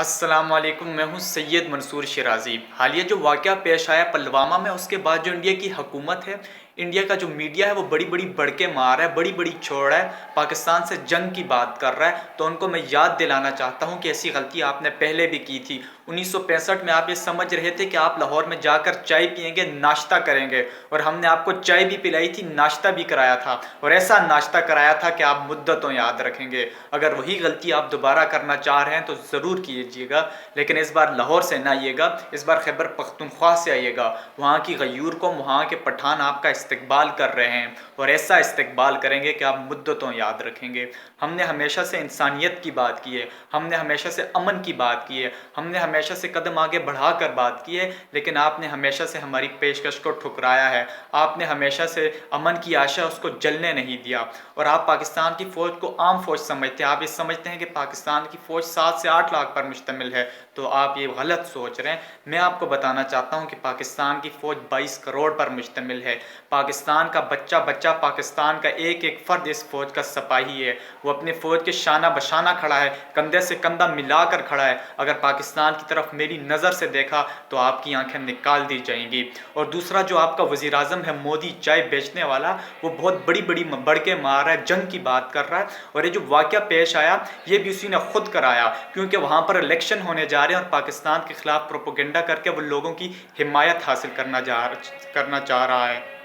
अस्सलाम वालेकुम। मैं हूं सैयद मंसूर शिराजी। हालिया जो वाक़या पेश आया पुलवामा में, उसके बाद जो इंडिया की हुकूमत है, इंडिया का जो मीडिया है, वो बड़ी बड़ी बढ़के मार रहा है, बड़ी बड़ी छोड़ रहा है, पाकिस्तान से जंग की बात कर रहा है। तो उनको मैं याद दिलाना चाहता हूं कि ऐसी गलती आपने पहले भी की थी। 1965 में आप ये समझ रहे थे कि आप लाहौर में जाकर चाय पियेंगे, नाश्ता करेंगे, और हमने आपको चाय भी पिलाई थी, नाश्ता भी कराया था, और ऐसा नाश्ता कराया था कि आप मुद्दतों याद रखेंगे। अगर वही गलती आप दोबारा करना चाह रहे हैं तो ज़रूर कीजिएगा, लेकिन इस बार लाहौर से ना आइएगा, इस बार खैबर पख्तूनख्वा से आइएगा। वहाँ की गयूर कौम, वहाँ के पठान आपका इस्तकबाल कर रहे हैं, और ऐसा इस्तकबाल करेंगे कि आप मुद्दतों याद रखेंगे। हमने हमेशा से इंसानियत की बात की है, हमने हमेशा से अमन की बात की है, हमने हमेशा से कदम आगे बढ़ा कर बात की है, लेकिन आपने हमेशा से हमारी पेशकश को ठुकराया है। आपने हमेशा से अमन की आशा उसको जलने नहीं दिया, और आप पाकिस्तान की फ़ौज को आम फ़ौज समझते हैं। आप ये समझते हैं कि पाकिस्तान की फ़ौज 7 से 8 लाख पर मुश्तमिल है, तो आप ये गलत सोच रहे हैं। मैं आपको बताना चाहता हूँ कि पाकिस्तान की फ़ौज 22 करोड़ पर मुश्तमिल है। पाकिस्तान का बच्चा बच्चा, पाकिस्तान का एक एक फ़र्द इस फ़ौज का सिपाही है। वो अपने फ़ौज के शाना बशाना खड़ा है, कंधे से कंधा मिलाकर खड़ा है। अगर पाकिस्तान की तरफ मेरी नज़र से देखा तो आपकी आंखें निकाल दी जाएंगी। और दूसरा, जो आपका वज़ीर आज़म है मोदी, चाय बेचने वाला, वो बहुत बड़ी बड़ी बढ़ के मार रहा है, जंग की बात कर रहा है। और ये जो वाक़या पेश आया, ये भी उसी ने खुद कराया, क्योंकि वहाँ पर इलेक्शन होने जा रहे हैं, और पाकिस्तान के खिलाफ प्रोपोगंडा करके वो लोगों की हिमायत हासिल करना चाह रहा है।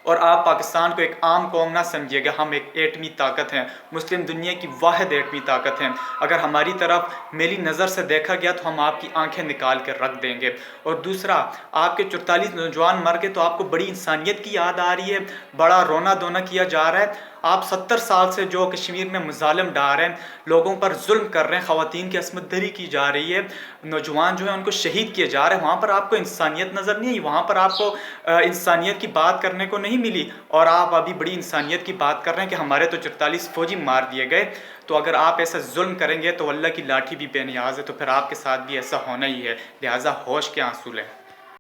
और आप पाकिस्तान को एक आम कौम ना समझिएगा, हम एक एटमी ताकत हैं, मुस्लिम दुनिया की वाहिद एटमी ताकत हैं। अगर हमारी तरफ मेरी नज़र से देखा गया तो हम आपकी आंखें निकाल कर रख देंगे। और दूसरा, आपके 44 नौजवान मर गए तो आपको बड़ी इंसानियत की याद आ रही है, बड़ा रोना धोना किया जा रहा है। आप 70 साल से जो कश्मीर में मुजालिम डाल रहे हैं, लोगों पर जुल्म कर रहे हैं, ख़वातीन की असमत दरी की जा रही है, नौजवान जो है उनको शहीद किए जा रहे हैं, वहाँ पर आपको इंसानियत नज़र नहीं आई, वहाँ पर आपको इंसानियत की बात करने को नहीं मिली। और आप अभी बड़ी इंसानियत की बात कर रहे हैं कि हमारे तो 44 फौजी मार दिए गए। तो अगर आप ऐसा जुल्म करेंगे तो अल्लाह की लाठी भी बेनियाज है, तो फिर आपके साथ भी ऐसा होना ही है। लिहाजा होश के आंसू लें।